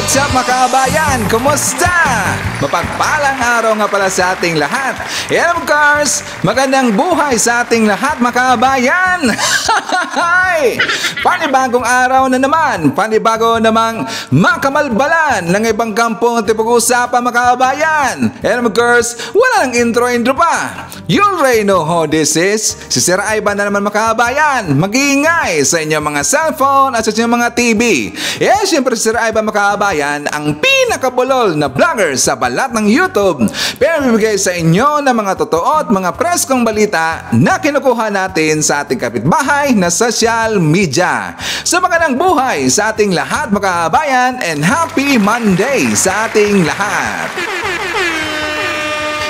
What's up mga kabayan? Kumusta? Mapagpalang araw nga pala sa ating lahat. And of course, magandang buhay sa ating lahat mga kabayan. Panibagong araw na naman. Panibago namang makamalbalan ng ibang kampong tipag-usapan mga kabayan. And of course, wala nang intro pa. You already know who this is. Si Sir Ivan na naman mga kabayan. Mag-iingay sa inyong mga cellphone at sa inyong mga TV. Siyempre si Sir Ivan mga kabayan, ang pinakabulol na vlogger sa balat ng YouTube. Pero bibigay sa inyo ng mga totoo at mga preskong balita na kinukuha natin sa ating kapitbahay na social media. So magandang buhay sa ating lahat mga kabayan and happy Monday sa ating lahat.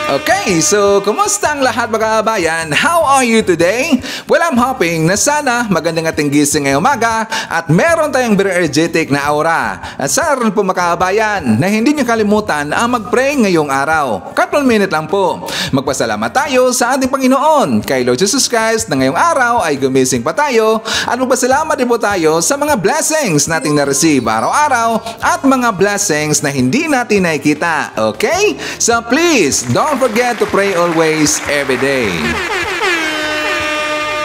Okay, so kumusta ang lahat mga kabayan? How are you today? Well, I'm hoping na sana magandang ating gising ngayong umaga at meron tayong very energetic na aura. At sana rin po mga kabayan na hindi nyo kalimutan ang mag-pray ngayong araw. Couple minute lang po. Magpasalamat tayo sa ating Panginoon kay Lord Jesus Christ na ngayong araw ay gumising pa tayo at magpasalamat din po tayo sa mga blessings nating na-receive araw-araw at mga blessings na hindi natin nakikita. Okay? So please, don't forget to pray always, every day.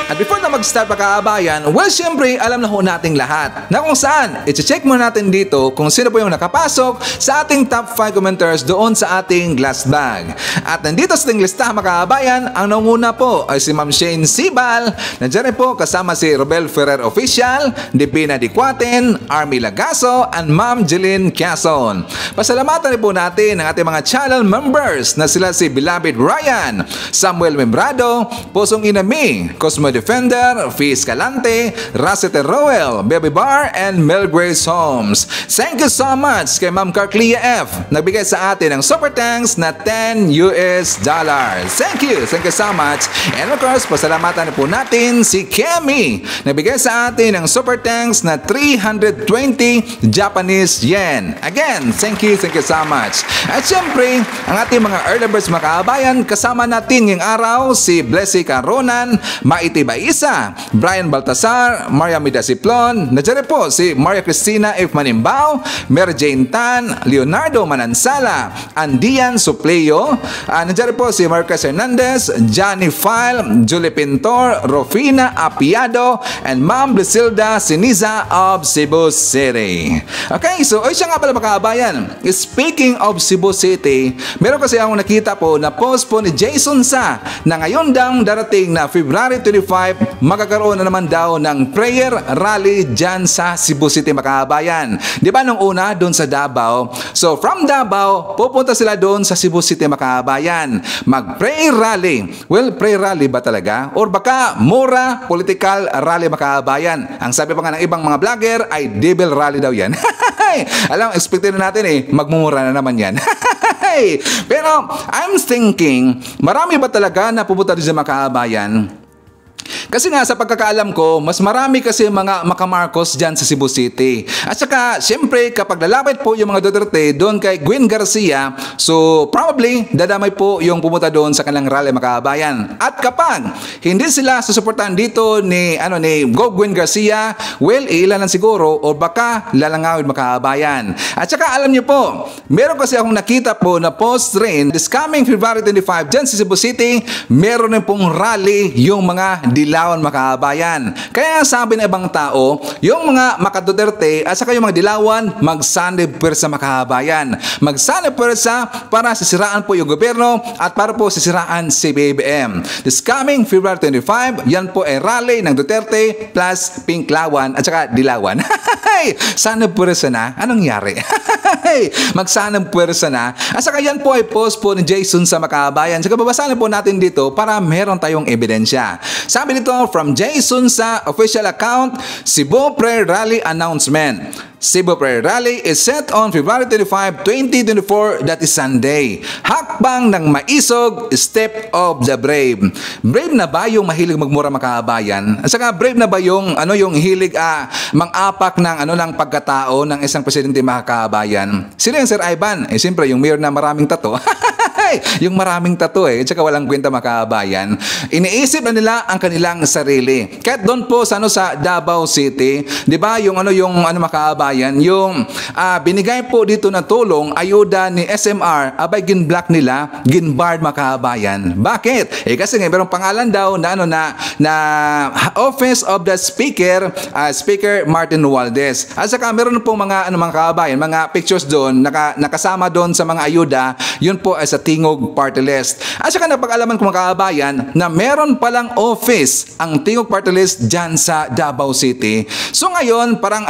At before na mag-start mga kabayan, well, syempre, alam na ho nating lahat na kung saan, i-check muna natin dito kung sino po yung nakapasok sa ating top 5 commenters doon sa ating glass bag. At nandito sa ating listahan mga kabayan, ang nanguna po ay si Ma'am Shane Sibal, nandiyan rin po kasama si Robel Ferrer Official, Dipina Dicuaten, Army Lagaso, and Ma'am Jeline Quezon. Pasalamatan rin po natin ang ating mga channel members na sila si Beloved Ryan, Samuel Membrado, Pusong Inami, Cosmo Defender, Fiz Calante, Rosette Roel, Baby Bar, and Mel Grace Holmes. Thank you so much kay Ma'am Carclia F. Nagbigay sa atin ng super thanks na $10. Thank you so much. And of course, pasalamatan po natin si Kemi. Nagbigay sa atin ng super thanks na 320 Japanese yen. Again, thank you so much. At syempre, ang ating mga early birds mga kabayan, kasama natin ngayong araw si Blessy Caronan, Maiti Baisa, Brian Baltasar, Maria Mida Siplon, nandiyan po si Maria Cristina F. Manimbao, Mary Jane Tan, Leonardo Manansala, Andian Supleo, nandiyan po si Marcus Hernandez, Johnny File, Julie Pintor, Rofina Apiado, and Ma'am Blisilda Siniza of Cebu City. Okay, so ay siya nga pala mga kabayan. Speaking of Cebu City, meron kasi akong nakita po na post po ni Jason Sa na ngayon daw darating na February 25, magkakaroon na naman daw ng prayer rally dyan sa Cebu City mga kabayan. Di ba nung una doon sa Davao? So from Davao, pupunta sila doon sa Cebu City mga kabayan. Mag-prayer rally. Well, prayer rally ba talaga? Or baka mura political rally mga kabayan? Ang sabi pa nga ng ibang mga vlogger ay devil rally daw yan. Alam, expected na natin magmumura na naman yan. Pero I'm thinking, marami ba talaga na pupunta doon sa mga kabayan? Kasi nga sa pagkakaalam ko, mas marami kasi mga makamarcos dyan sa Cebu City. At saka, siyempre, kapag lalapit po yung mga Duterte doon kay Gwen Garcia, so probably, dadamay po yung pumunta doon sa kanilang rally mga kabayan. At kapag hindi sila susuportahan dito ni Go Gwen Garcia, well, ilan lang siguro o baka lalangawin mga kabayan. At saka, alam niyo po, meron kasi akong nakita po na post rin, this coming February 25 dyan sa Cebu City, meron rin pong rally yung mga dilawan mga kabayan. Kaya sabi ng ibang tao, yung mga maka-Duterte at saka yung mga dilawan, mag-sanib pwersa mga kabayan. Mag-sanib pwersa para sisiraan po yung gobyerno at para po sisiraan si BBM. This coming February 25, yan po ay rally ng Duterte plus Pinklawan at saka dilawan. Sanib pwersa na? Anong yari? Mag-sanib pwersa na. At saka yan po ay post po ni Jason sa mga kabayan. Saka babasahin po natin dito para meron tayong ebidensya. Sabi nito from Jason sa official account, Cebu Prayer Rally announcement. Cebu Prayer Rally is set on February 25, 2024, that is Sunday. Hakbang ng maisog, step of the brave. Brave na ba yung mahilig magmura mga kabayan? At saka brave na ba yung yung hilig mang-apak ng pagkatao ng isang presidente mga kabayan? Sino yung Sir Ivan? Siyempre yung mayor na maraming tato. Yung maraming tattoo tsaka walang kwenta mga kabayan. Iniisip na nila ang kanilang sarili. Kahit doon po sa Davao City, 'di ba? Yung mga kabayan, yung binigay po dito na tulong, ayuda ni SMR, abay ginblock nila, ginbarred mga kabayan. Bakit? Kasi merong pangalan daw na Office of the Speaker, Speaker Martin Romualdez. At saka meron po mga kabayan, mga pictures doon, nakasama doon sa mga ayuda, yun po ay sa Tingog Party List. At saka napag-alaman ko mga kabayan na meron palang office ang Tingog Party List dyan sa Davao City. So ngayon, parang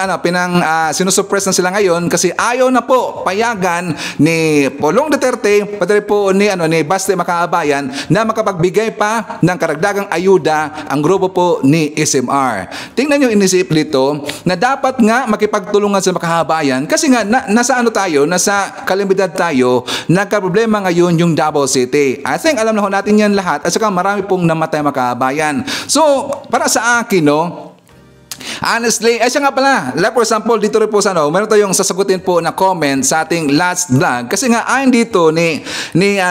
sinusuppress na sila ngayon kasi ayaw na po payagan ni Pulong Duterte, pati po ni Baste mga kabayan na makapagbigay pa ng karagdagang ayuda ang grupo po ni SMR. Tingnan nyo inisip dito na dapat nga makipagtulungan sa mga kabayan kasi nga nasa kalamidad tayo, nagka-problema ngayon yung Davao City. I think alam na ho natin yan lahat at saka marami pong namatay mga kabayan. So, para sa akin, honestly, siya nga pala, like for example, dito rin po meron tayong sasagutin po na comment sa ating last vlog. Kasi nga, ayon dito ni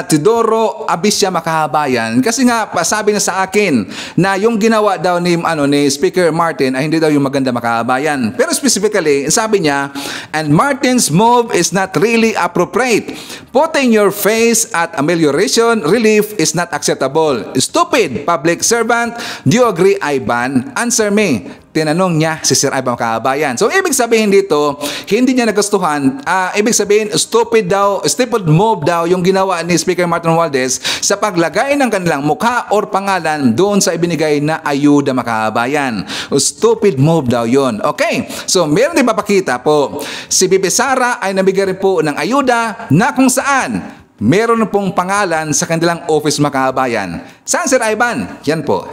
Teodoro Abisya makahabayan, kasi nga, sabi na sa akin na yung ginawa daw ni Speaker Martin ay hindi daw yung maganda makahabayan. Pero specifically, sabi niya, and Martin's move is not really appropriate. Putting your face at amelioration relief is not acceptable. Stupid public servant, do you agree, Ivan? Answer me. Tinanong niya si Sir Ivan kabayan. So, ibig sabihin dito, hindi niya nagustuhan. Ibig sabihin, stupid move daw yung ginawa ni Speaker Martin Romualdez sa paglagay ng kanilang mukha or pangalan doon sa ibinigay na ayuda makabayan. Stupid move daw yon. Okay, so meron din papakita po. Si Bibi Sara ay nabigyan rin po ng ayuda na kung saan meron pong pangalan sa kanilang office makabayan. Saan, Sir Ivan? Yan po.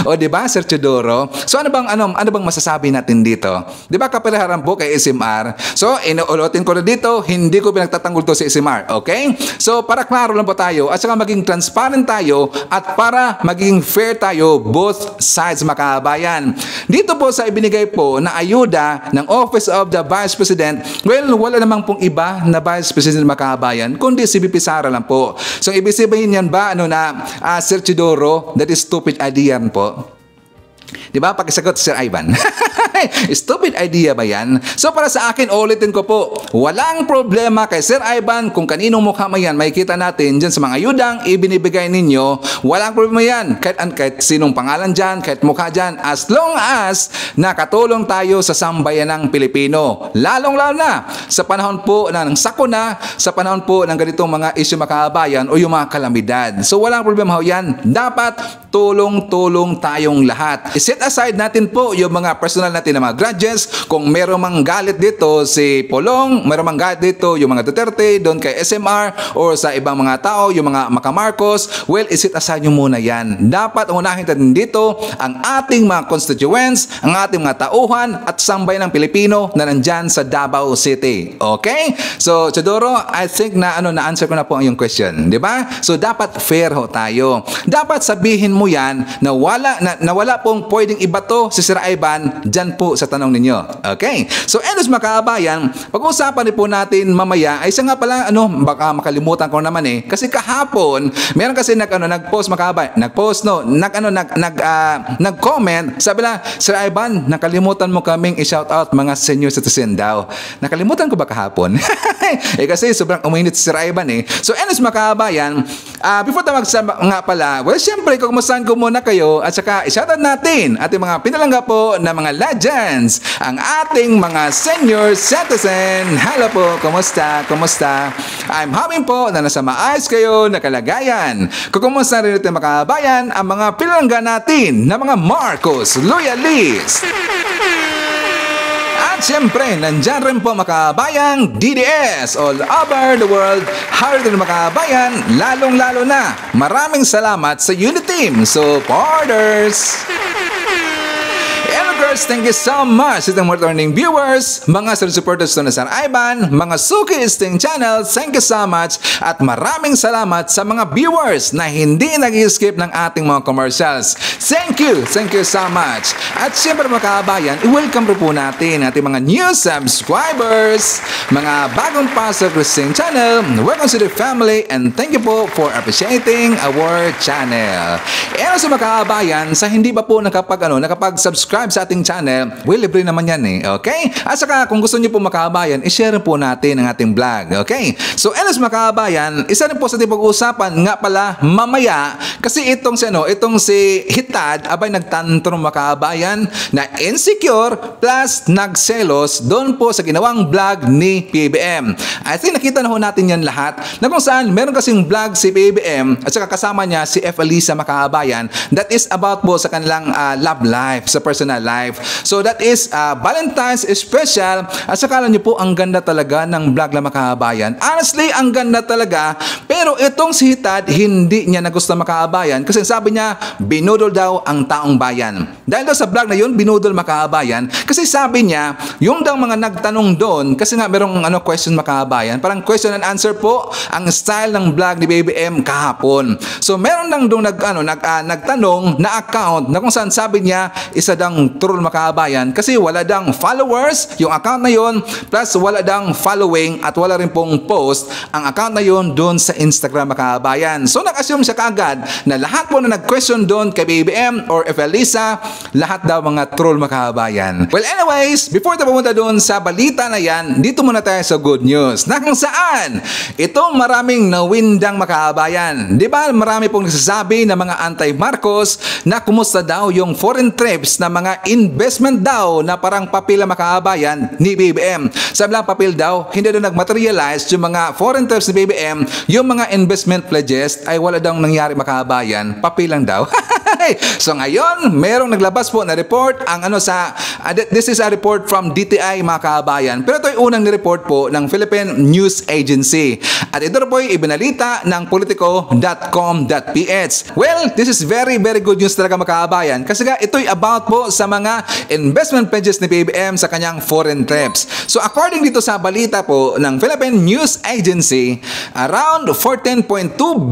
O di ba, Sir Teodoro? So ano bang masasabi natin dito? Di ba kapalaran po kay SMR? So inuulotin ko na dito, hindi ko pinagtatanggol to sa SMR, okay? So para klaro lang po tayo at saka maging transparent tayo at para maging fair tayo both sides makabayan. Dito po sa ibinigay po na ayuda ng Office of the Vice President, well, wala namang pong iba na Vice President makabayan, kundi si VP Sara lang po. So ibig sabihin yan ba Sir Teodoro, that is stupid idea po. Di ba? Pakisagot, Sir Ivan. Stupid idea ba yan? So para sa akin, ulitin ko po, walang problema kay Sir Ivan kung kaninong mukha mo yan. Makikita natin dyan sa mga ayudang ibinibigay ninyo. Walang problema yan. Kahit sinong pangalan dyan, kahit mukha dyan, as long as nakatulong tayo sa sambayan ng Pilipino. Lalong-lalo na sa panahon po ng sakuna, sa panahon po ng ganitong mga isyu makabayan o yung mga kalamidad. So walang problema ho yan. Dapat tulong-tulong tayong lahat. I-set aside natin po yung mga personal natin na mga grudges. Kung meron mang galit dito si Polong, meron mang galit dito yung mga Duterte, doon kay SMR, or sa ibang mga tao, yung mga Marcos, well, i-set aside nyo muna yan. Dapat unahin natin dito ang ating mga constituents, ang ating mga tauhan at sambayan ng Pilipino na nandyan sa Davao City. Okay? So, Teodoro, I think na-answer ko na po ang yung question. Di ba? So, dapat fair ho tayo. Dapat sabihin mo yan na wala pong pwedeng ibato si Sir Ivan dyan po sa tanong ninyo. Okay? So, anyways mga kabayan, pag-uusapan po natin mamaya ay isa nga pala, baka makalimutan ko naman kasi kahapon, meron kasi nag-post mga kabayan, nag-comment, sabi lang, Sir Ivan, nakalimutan mo kaming i-shoutout mga senior citizen daw. Nakalimutan ko ba kahapon? Kasi sobrang uminit si Sir Ivan So, anyways mga kabayan, before tayo nga pala, well, syempre, kumustahan ko muna kayo at saka i-shoutout natin ating mga pinalangga po na mga legends, ang ating mga senior citizen. Hello po, kumusta? I'm hoping po na nasa maayos kayo na kalagayan. Kukumusta rin natin mga kabayan ang mga pinalangga natin na mga Marcos loyalists. At siyempre, nandyan rin po makabayang DDS all over the world. Hard din makabayan, lalong-lalo na. Maraming salamat sa Unity Team supporters. thank you so much sa itong returning viewers, mga supporters to na Sir Ivan, mga Suki Sting Channel, thank you so much at maraming salamat sa mga viewers na hindi nag-skip ng ating mga commercials. Thank you so much. At siyempre mga kabayan, i-welcome po natin ating mga new subscribers, mga bagong pasok sa Sting Channel. Welcome to the family and thank you po for appreciating our channel. E sa mga kabayan, sa hindi pa po nakapag-subscribe sa ating channel, well, libre naman yan okay? At saka kung gusto niyo po makabayan, i-share po natin ang ating vlog, okay? So, sa mga kabayan, isa rin po sa ating pag-uusapan nga pala mamaya, kasi itong si Hitad, abay nagtantrong makabayan na insecure plus nagselos doon po sa ginawang vlog ni PBM. I think nakita na ho natin yan lahat, na kung saan meron kasing vlog si PBM at saka kasama niya si F. Elisa makabayan, that is about po sa kanilang love life, sa personal life. So that is Valentine's special. At saka alam niyo po, ang ganda talaga ng vlog na makabayan. Honestly, ang ganda talaga. Pero itong si Hitad, hindi niya nagustuhan makabayan kasi sabi niya, binudol daw ang taong bayan. Dahil daw sa vlog na yun, binudol makabayan kasi sabi niya, yung daw mga nagtanong doon, kasi nga merong question makabayan, parang question and answer po ang style ng vlog ni BBM kahapon. So meron lang doon nagtanong na account na kung saan sabi niya, isa dang troll makabayan kasi wala dang followers yung account na yon, plus wala dang following at wala rin pong post ang account na yon doon sa Instagram makabayan. So nag-assume siya kaagad na lahat po na nag-question doon kay BBM or F. Elisa, lahat daw mga troll makabayan. Well anyways, before tayo pumunta doon sa balita na yan, dito muna tayo sa good news na kung saan itong maraming nawindang makabayan. Di ba marami pong nagsasabi na mga anti-Marcos na kumusta daw yung foreign trips na mga investment daw na parang papel na makabayan ni BBM. Sabi lang papel daw, hindi daw nag-materialize yung mga foreign trips ni BBM, yung mga investment pledges ay wala daw nangyari makabayan, papel lang daw. So ngayon, merong naglabas po na report this is a report from DTI mga kabayan. Pero ito ay unang ni-report po ng Philippine News Agency. At ito po ay ibinalita ng politico.com.ph. Well, this is very good news talaga mga kabayan kasi ito ay about po sa mga investment pledges ni BBM sa kanyang foreign trips. So according dito sa balita po ng Philippine News Agency, around 14.2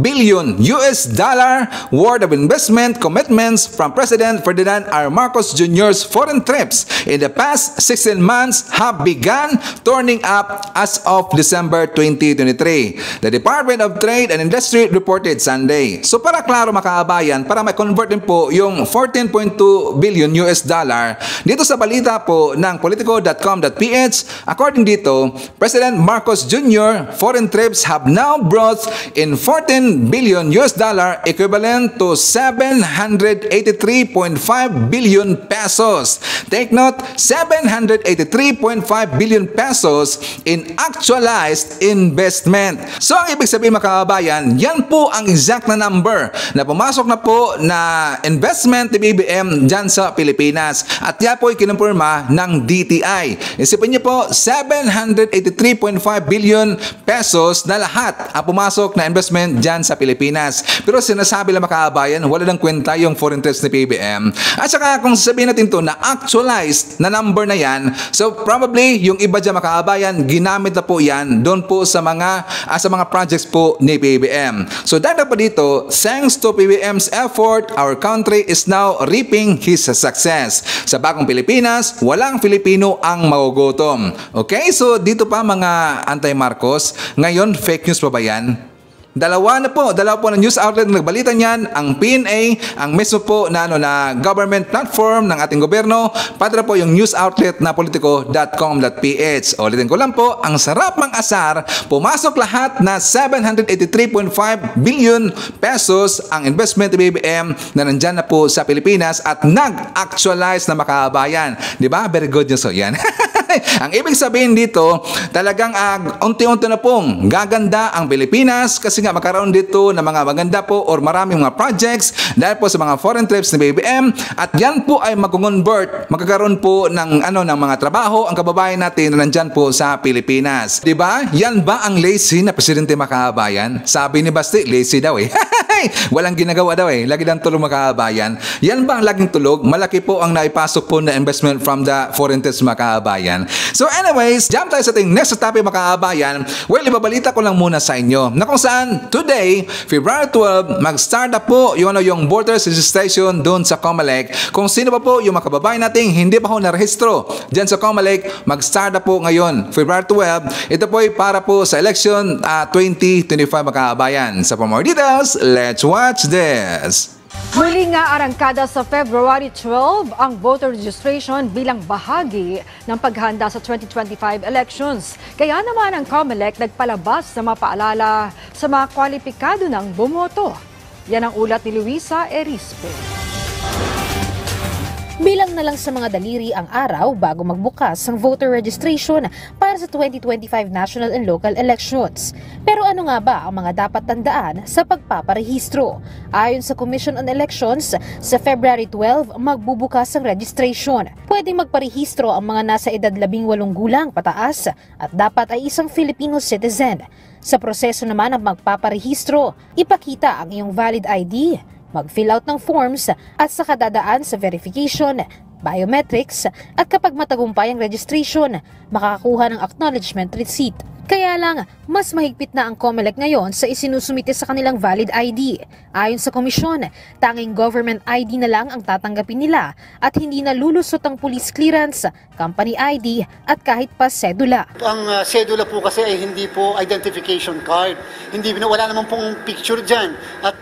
billion US dollar worth of investment commitments from President Ferdinand R. Marcos Jr.'s foreign trips in the past 16 months have begun turning up as of December 2023. The Department of Trade and Industry reported Sunday. So para klaro makabayan, para may convert din po yung 14.2 billion US dollar dito sa balita po ng politico.com.ph. According dito, President Marcos Jr. foreign trips have now brought in 14 billion US dollar equivalent to 783.5 billion pesos. Take note, 783.5 billion pesos in actualized investment. So ang ibig sabihin mga kababayan, yan po ang exact na number na pumasok na po na investment ni BBM dyan sa Pilipinas. At yan po ay kinumpirma ng DTI. Isipin niyo po, 783.5 billion pesos na lahat ang pumasok na investment dyan sa Pilipinas. Pero sinasabi lang mga kababayan, wala nang kwenta yung foreign trips ni BBM. At saka kung sabihin natin to na actualized na number na yan, so probably yung iba dyan mga kababayan, ginamit na po yan doon po sa mga projects po ni BBM. So dahil pa dito, thanks to BBM's effort, our country is now reaping his success. Sa bagong Pilipinas, walang Filipino ang magugutom. Okay, so dito pa mga anti-Marcos, ngayon fake news pa ba yan? Dalawa po na news outlet na nagbalita niyan, ang PNA, ang mismo po na government platform ng ating gobyerno, pati po yung news outlet na politico.com.ph. Ulitin ko lang po, ang sarap mang asar, pumasok lahat na 783.5 billion pesos ang investment ni BBM na nandyan na po sa Pilipinas at nag-actualize na makabayan. Di ba? Very good news. So yan. Ang ibig sabihin dito, talagang unti-unti na pong gaganda ang Pilipinas kasi nga magkaroon dito ng mga maganda po or maraming mga projects dahil po sa mga foreign trips ni BBM at yan po ay mag-convert, magkakaroon po ng mga trabaho ang kababayan natin na nandyan po sa Pilipinas. Diba? Yan ba ang lazy na presidente makabayan? Sabi ni Basti, lazy daw eh. Walang ginagawa daw eh. Lagi lang tulog mga kabayan. Yan ba ang laging tulog? Malaki po ang naipasok po na investment from the foreign test mga kabayan. So anyways, jump tayo sa ating next topic mga kabayan. Well, ibabalita ko lang muna sa inyo na kung saan today, February 12, mag-start na po yung voters registration doon sa COMELEC. Kung sino pa po yung mga kababayan nating hindi pa ho narehistro dyan sa COMELEC, mag-start na po ngayon, February 12. Ito po ay para po sa election 2025 mga kabayan. So for more details, let's watch this. Muli nga arangkada sa February 12 ang voter registration bilang bahagi ng paghanda sa 2025 elections. Kaya naman ang COMELEC nagpalabas na mapaalala sa mga kwalipikado ng bumoto. Yan ang ulat ni Luisa Erispe. Bilang na lang sa mga daliri ang araw bago magbukas ang voter registration para sa 2025 national and local elections. Pero ano nga ba ang mga dapat tandaan sa pagpaparehistro? Ayon sa Commission on Elections, sa February 12 magbubukas ang registration. Pwedeng magparehistro ang mga nasa edad 18 gulang pataas at dapat ay isang Filipino citizen. Sa proseso naman ng magpaparehistro, ipakita ang iyong valid ID, mag-fill out ng forms at saka dadaan sa verification, biometrics at kapag matagumpay ang registration, makakakuha ng acknowledgement receipt. Kaya lang, mas mahigpit na ang COMELEC ngayon sa isinusumite sa kanilang valid ID. Ayon sa komisyon, tanging government ID na lang ang tatanggapin nila at hindi na lulusot ang police clearance, company ID at kahit pa sedula. Ang sedula po kasi ay hindi po identification card. Wala naman pong picture dyan at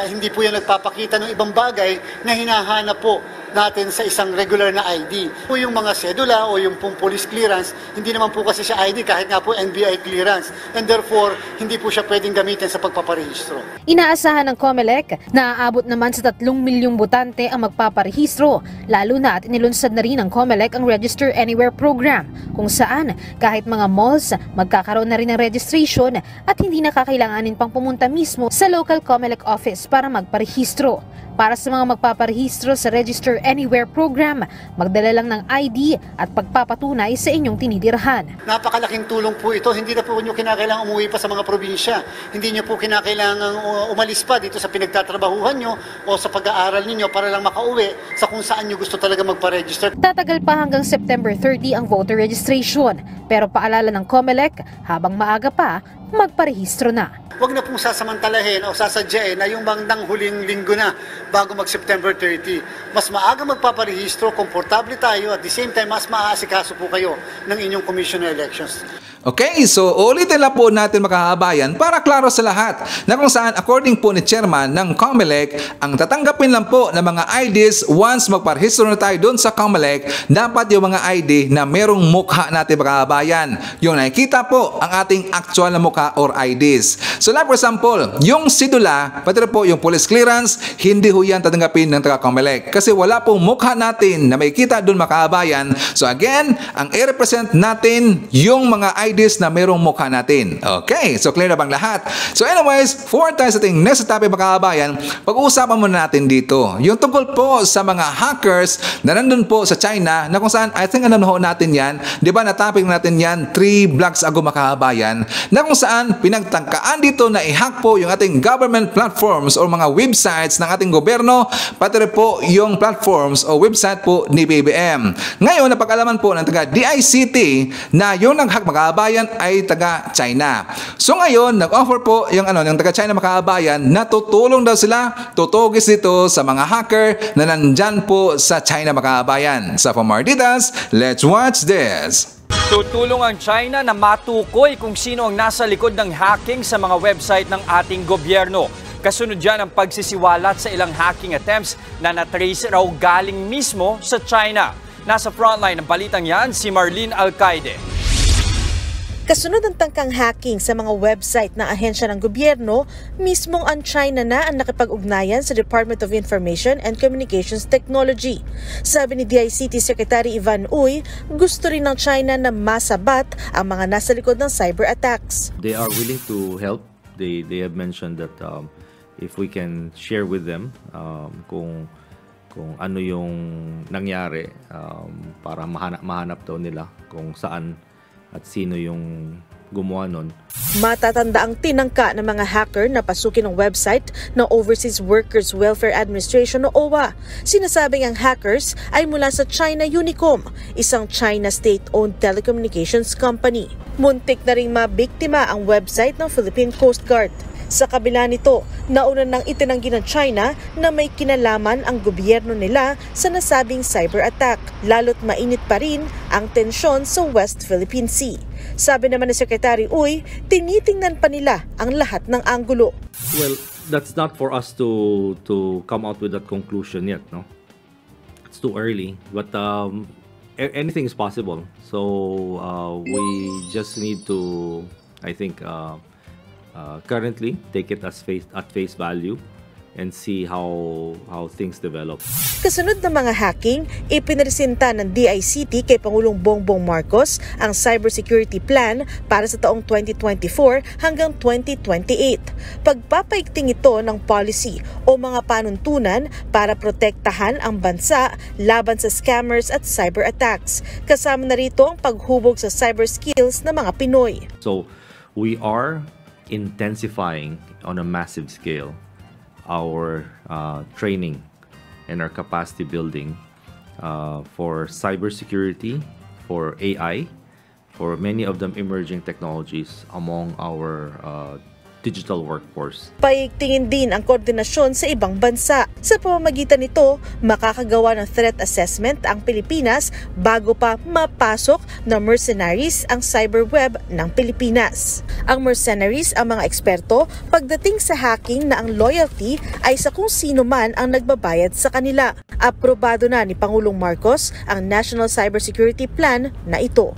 hindi po yan nagpapakita ng ibang bagay na hinahanap po natin sa isang regular na ID. Po yung mga sedula o yung pong police clearance, hindi naman po kasi siya ID kahit nga po NBI clearance. And therefore, hindi po siya pwedeng gamitin sa pagpaparehistro. Inaasahan ng COMELEC na aabot naman sa 3 milyong botante ang magpaparehistro, lalo na at inilunsad na rin ng COMELEC ang Register Anywhere program, kung saan kahit mga malls magkakaroon na rin ng registration at hindi na kakailanganin pang pumunta mismo sa local COMELEC office para magparehistro. Para sa mga magpaparehistro sa Register Anywhere program, magdala lang ng ID at pagpapatunay sa inyong tinitirhan. Napakalaking tulong po ito. Hindi na po nyo kinakailangan umuwi pa sa mga probinsya. Hindi nyo po kinakailangan umalis pa dito sa pinagtatrabahuhan nyo o sa pag-aaral ninyo para lang makauwi sa kung saan nyo gusto talaga magpa-register. Tatagal pa hanggang September 30 ang voter registration. Pero paalala ng COMELEC, habang maaga pa, magparehistro na. Huwag na pong sasamantalahin o sasadyain na yung bandang huling linggo na bago mag-September 30. Mas maaga magpaparehistro, komportable tayo at the same time mas maaasikaso po kayo ng inyong Commission on Elections. Okay, so ulitin lang po natin mga kabayan para klaro sa lahat na kung saan according po ni Chairman ng COMELEC, ang tatanggapin lang po ng mga IDs once magparehistro na tayo doon sa COMELEC, dapat yung mga ID na merong mukha natin mga kabayan. Yung nakikita po ang ating actual na mukha or IDs. So like for example, yung sidula, pati po yung police clearance, hindi ho yan tatanggapin ng taga-COMELEC kasi wala pong mukha natin na makikita doon mga kabayan. So again, ang i-represent natin yung mga IDs na merong mukha natin. Okay, so clear na bang lahat? So anyways, forward tayo sa ating next topic mga kabayan. Pag-uusapan muna natin dito yung tungkol po sa mga hackers na nandun po sa China na kung saan, I think ano natin yan, di ba na-topic natin yan 3 vlogs ago mga kabayan, na kung saan pinagtangkaan dito na i-hack po yung ating government platforms o mga websites ng ating gobyerno, pati rin po yung platforms o website po ni BBM. Ngayon, napag-alaman po ng taga DICT na yung nag-hack mga kabayan ay taga China. So ngayon, nag-offer po yung taga China mga kabayan na tutulong daw sila, tutugis dito sa mga hacker na nandyan po sa China mga kabayan. So for more details, let's watch this. Tutulong ang China na matukoy kung sino ang nasa likod ng hacking sa mga website ng ating gobyerno. Kasunod dyan ang pagsisiwalat sa ilang hacking attempts na natrace raw galing mismo sa China. Nasa frontline ng balitang yan si Marlene Alcaide. Kasunod ng tangkang hacking sa mga website na ahensya ng gobyerno, mismong ang China na ang nakipag-ugnayan sa Department of Information and Communications Technology. Sabi ni DICT Secretary Ivan Uy, gusto rin ng China na masabat ang mga nasa likod ng cyber attacks. They are willing to help. They have mentioned that if we can share with them kung ano yung nangyari para mahanap daw nila kung saan at sino yung gumawa nun. Matatanda ang tinangka ng mga hacker na pasukin ang website ng Overseas Workers Welfare Administration o OWA. Sinasabing ang hackers ay mula sa China Unicom, isang China state-owned telecommunications company. Muntik na ring mabiktima ang website ng Philippine Coast Guard. Sa kabila nito, nauna nang itinanggi ng China na may kinalaman ang gobyerno nila sa nasabing cyber attack, lalo't mainit pa rin ang tensyon sa West Philippine Sea. Sabi naman ni Secretary Uy, tinitingnan pa nila ang lahat ng anggulo. Well, that's not for us to come out with that conclusion yet, no? It's too early, but anything is possible. So we just need to, I think, currently take it at face value and see how things develop. Kasunod ng mga hacking, ipinresenta ng DICT kay Pangulong Bongbong Marcos ang cybersecurity plan para sa taong 2024 hanggang 2028. Pagpapaigting ito ng policy o mga panuntunan para protektahan ang bansa laban sa scammers at cyber attacks. Kasama na rito ang paghubog sa cyber skills ng mga Pinoy. So we are intensifying on a massive scale our training and our capacity building for cybersecurity, for AI, for many of them emerging technologies among our digital workforce. Paigtingin din ang koordinasyon sa ibang bansa. Sa pamamagitan nito, makakagawa ng threat assessment ang Pilipinas bago pa mapasok na mercenaries ang cyberweb ng Pilipinas. Ang mercenaries ang mga eksperto pagdating sa hacking na ang loyalty ay sa kung sino man ang nagbabayad sa kanila. Aprobado na ni Pangulong Marcos ang National Cybersecurity Plan na ito.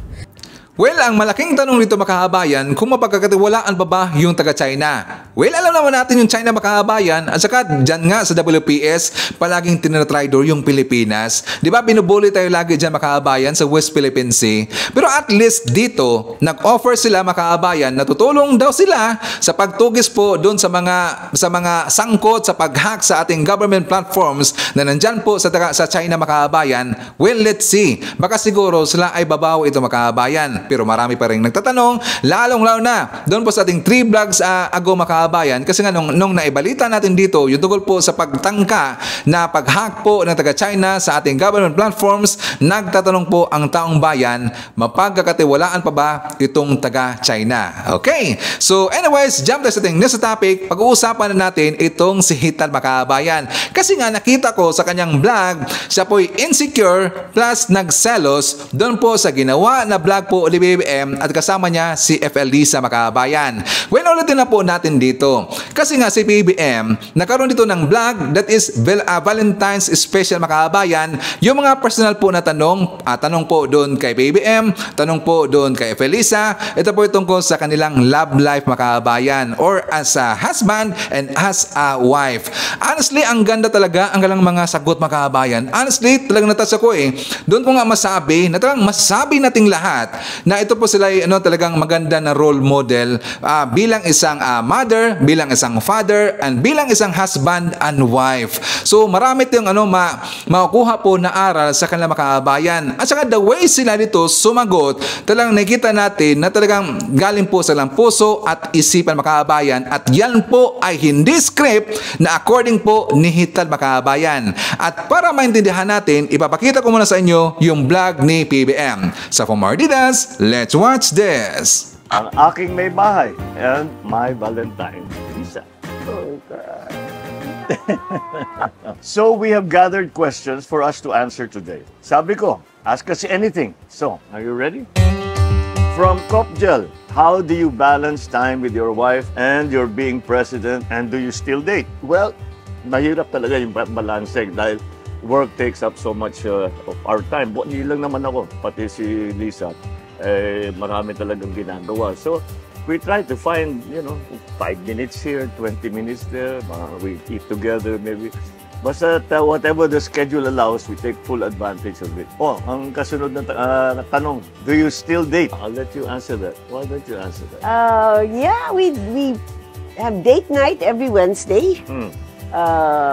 Well, ang malaking tanong nito makahabayan, kung mapagkakatiwalaan pa ba yung taga-China? Well, alam naman natin yung China makahabayan, at saka dyan nga sa WPS, palaging tinatridor yung Pilipinas. Di ba, binubuli tayo lagi dyan makahabayan sa West Philippine Sea. Pero at least dito, nag-offer sila makahabayan na tutulong daw sila sa pagtugis po doon sa mga sangkot sa pag-hack sa ating government platforms na nandyan po sa China makahabayan. Well, let's see. Baka siguro sila ay babaw ito makahabayan. Pero marami pa rin nagtatanong, lalong-lalo na doon po sa ating 3 vlogs ago makahabayan, kasi nga nung naibalita natin dito yung tungkol po sa pagtangka na pag-hack po ng taga-China sa ating government platforms, nagtatanong po ang taong bayan, mapagkakatiwalaan pa ba itong taga-China? Okay, so anyways, jump na sa ating next topic. Pag-uusapan na natin itong si Hital makahabayan, kasi nga nakita ko sa kanyang vlog, siya po'y insecure plus nagselos doon po sa ginawa na vlog po ni BBM at kasama niya si FL Lisa makahabayan. Well, ulitin na po natin dito. Kasi nga si BBM, nagkaroon dito ng vlog that is Valentine's Special makahabayan. Yung mga personal po na tanong po doon kay BBM, tanong po doon kay FL Lisa. Ito po tungkol sa kanilang love life makahabayan, or as a husband and as a wife. Honestly, ang ganda talaga ang galang mga sagot makahabayan. Honestly, talagang natas ako Doon ko nga masabi na talagang masasabi nating lahat na ito po sila ay talagang maganda na role model bilang isang mother, bilang isang father, and bilang isang husband and wife. So marami tayong makukuha po na aral sa kanilang makahabayan. At saka the way sila dito sumagot, talagang nakita natin na talagang galing po sa lang puso at isipan makahabayan, at yan po ay hindi script na according po ni Hital makahabayan. At para maintindihan natin, ipapakita ko muna sa inyo yung vlog ni PBM. So for more details, let's watch this. Ang aking may bahay and my Valentine, Lisa. Oh, God. So we have gathered questions for us to answer today. Sabi ko, ask us anything. So, are you ready? From Kopjel, how do you balance time with your wife and your being president, and do you still date? Well, mahirap talaga yung balance dahil work takes up so much of our time. Hindi lang naman ako, pati si Lisa, marami talagang ginagawa. So, we try to find, 5 minutes here, 20 minutes there. We eat together maybe. Basta whatever the schedule allows, we take full advantage of it. Oh, ang kasunod na tanong, do you still date? I'll let you answer that. Why don't you answer that? Yeah, we have date night every Wednesday.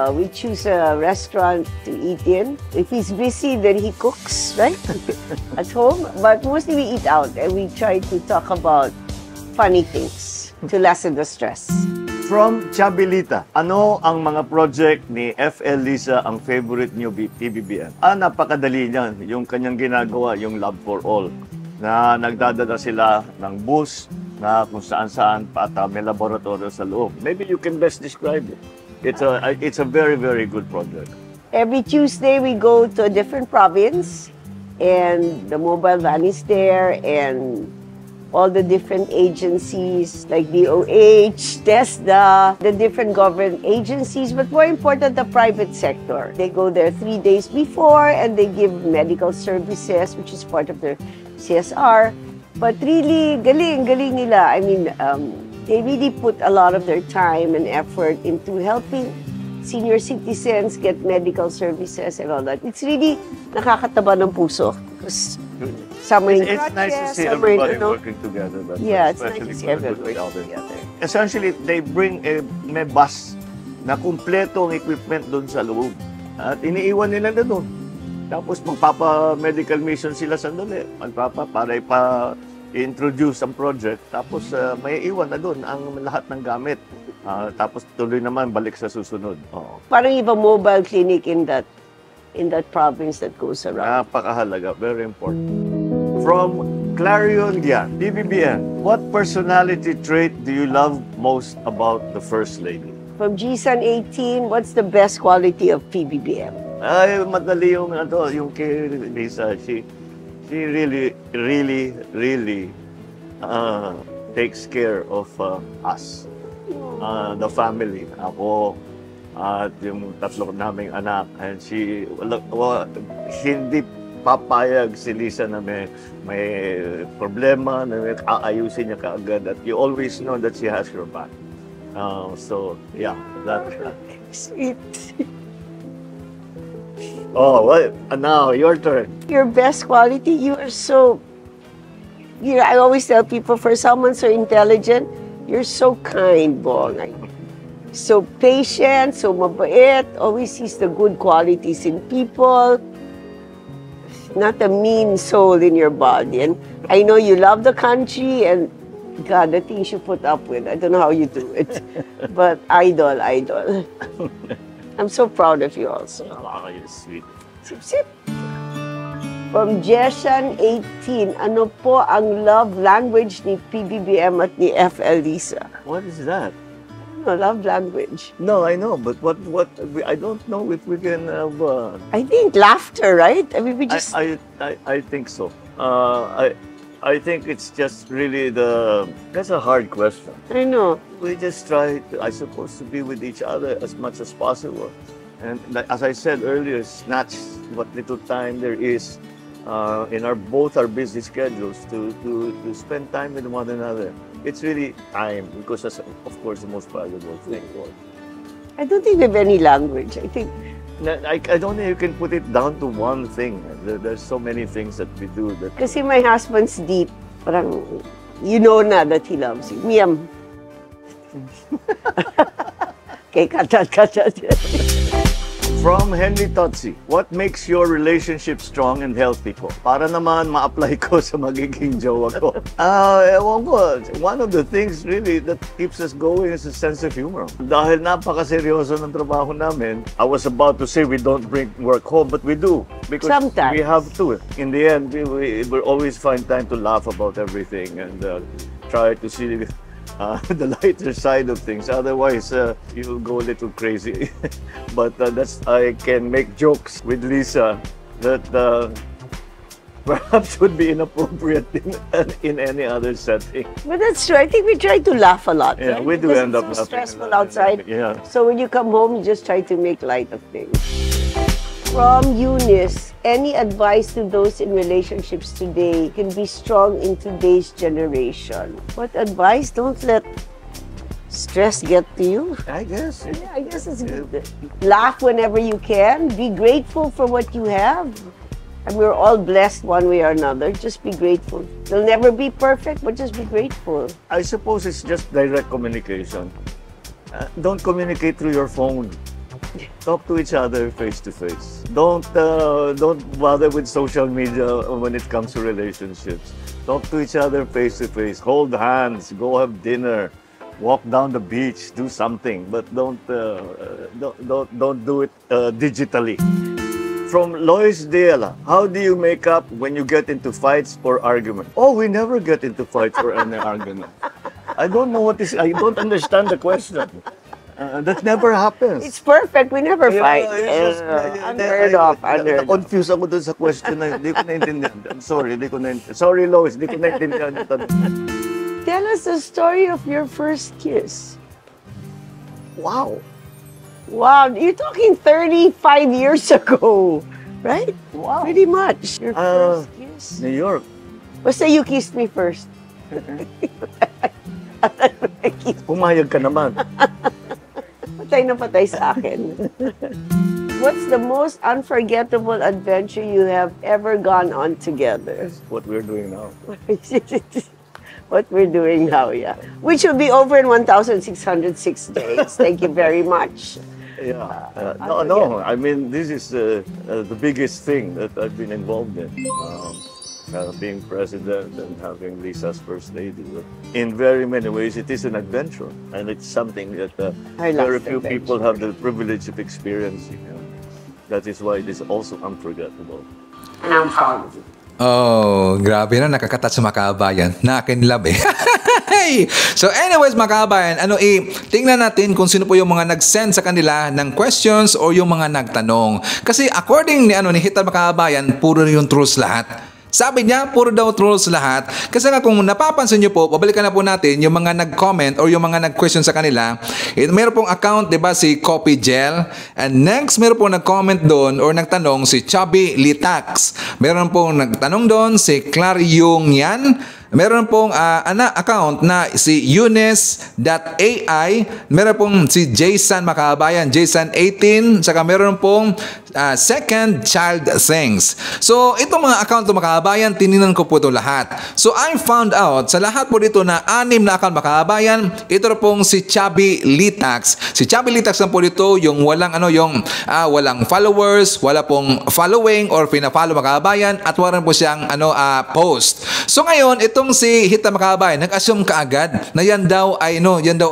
We choose a restaurant to eat in. If he's busy, then he cooks, right? At home. But mostly we eat out and we try to talk about funny things to lessen the stress. From Chabilita, ano ang mga project ni FL Lisa ang favorite niyo PBBM? Napakadali niyan. Yung kanyang ginagawa, yung Love for All, na nagdadala sila ng bus na kung saan-saan at may laboratory sa loob. Maybe you can best describe it. It's a very, very good project. Every Tuesday, we go to a different province, and the mobile van is there, and all the different agencies like DOH, TESDA, the different government agencies, but more important, the private sector. They go there 3 days before, and they give medical services, which is part of their CSR. But really, galing nila. I mean, they really put a lot of their time and effort into helping senior citizens get medical services and all that. It's really nakakataba ng puso. Because some are in It's nice to see some are in, everybody working together. It's nice to see everybody working together. Essentially, they bring may bus na kumpleto ang equipment doon sa loob. At iniiwan nila na doon. Tapos magpapa-medical mission sila sandali. Para introduce ang project, tapos may iwan na doon ang lahat ng gamit. Tapos tuloy naman balik sa susunod. Parang you have a mobile clinic in that province that goes around. Napakahalaga, very important. From Clarion Gian, PBBM, what personality trait do you love most about the First Lady? From GSAN 18, what's the best quality of PBBM? Madali yung kay Lisa. She really takes care of us, the family. Ako at yung tatlo naming anak. And hindi papayag si Lisa na may problema, na may aayusin niya kaagad. At you always know that she has your back. So, yeah, that's Sweet. Well, now your turn. Your best quality, you are so, I always tell people, for someone so intelligent, you're so kind, Bong. So patient, so mabait, always sees the good qualities in people, not a mean soul in your body. And I know you love the country, and God, the things you put up with, I don't know how you do it, but idol. I'm so proud of you also. You're sweet. Sip, sip. From Jeshan 18, ano po ang love language ni PBBM at ni FL Lisa? What is that? No, love language. No, I know, but what? I don't know if we can have. I think laughter, right? I mean, we just. I think so. I think it's just really that's a hard question. I know. We just try, I suppose, to be with each other as much as possible. And as I said earlier, snatch what little time there is in both our busy schedules to spend time with one another. It's really time, because that's, of course, the most valuable thing. I don't think we have any language. I think. I don't think you can put it down to one thing. There's so many things that we do. Kasi my husband's deep. Parang, you know na that he loves you. Miyam. Okay, cut. From Henry Totsi, what makes your relationship strong and healthy ko? Para naman ma-apply ko sa magiging jowa ko. Ewan ko, one of the things really that keeps us going is a sense of humor. Dahil napakaseryoso ng trabaho namin, I was about to say we don't bring work home, but we do. Because sometimes. We have to. In the end, we always find time to laugh about everything and try to see the lighter side of things. Otherwise, you'll go a little crazy. But I can make jokes with Lisa that perhaps would be inappropriate in any other setting. But that's true. I think we try to laugh a lot. Yeah, right? we do Because end up it's so laughing. stressful outside. Yeah. So when you come home, you just try to make light of things. From Eunice, any advice to those in relationships today can be strong in today's generation? What advice? Don't let stress get to you. I guess. Yeah, I guess it's good. Laugh whenever you can. Be grateful for what you have. And we're all blessed one way or another. Just be grateful. They'll never be perfect, but just be grateful. I suppose it's just direct communication. Don't communicate through your phone. Talk to each other face to face. Don't bother with social media when it comes to relationships. Talk to each other face to face. Hold hands. Go have dinner. Walk down the beach. Do something, but don't do it digitally. From Loisdale, how do you make up when you get into fights or argument? Oh, we never get into fights or any argument. I don't know what is. I don't understand the question. That never happens. It's perfect. We never fight. Unheard of. Confused ako dun sa question na hindi ko naintindihan. I'm sorry, hindi ko naintindihan. Sorry, Lois, hindi ko naintindihan. Tell us the story of your first kiss. Wow. Wow, you're talking 35 years ago, right? Wow. Pretty much. Your first kiss. New York. Basta you kissed me first. Pumayag ka naman. Patay na patay sa akin. What's the most unforgettable adventure you have ever gone on together? What we're doing now. What we're doing now, yeah. Which will be over in 1,606 days. Thank you very much. Yeah. No. I mean, this is the biggest thing that I've been involved in. Being president and having Lisa's first lady. In very many ways, it is an adventure. And it's something that very few people have the privilege of experiencing. That is why it is also unforgettable. And I'm proud of you. Oh, grabe na, nakakatat sa mga kabayan. Nakinlab eh. So anyways mga kabayan, tingnan natin kung sino po yung mga nag-send sa kanila ng questions o yung mga nagtanong. Kasi according ni Hital mga kabayan, puro yung truths lahat. Sabi niya, puro daw trolls lahat. Kasi nga kung napapansin niyo po, babalikan na po natin yung mga nag-comment or yung mga nag-question sa kanila. Meron pong account, diba, si Copy Gel. And next, meron pong nag-comment doon or nagtanong si Chubby Litax. Meron pong nagtanong doon si Claryong Yan. Meron pong account na si Eunice.ai. Meron pong si Jason Makabayan, Jason18. Saka meron pong Second Child Things. So, itong mga account ng Makabayan, tininan ko po ito lahat. So, I found out sa lahat po dito na 6 na account Makabayan, ito pong si Chubby Litax. Si Chubby Litax lang po dito, yung walang walang followers, wala pong following or pina-follow Makabayan at wala po siyang post. So, ngayon, itong si Hita Makabayan, nag-assume kaagad na yan daw ay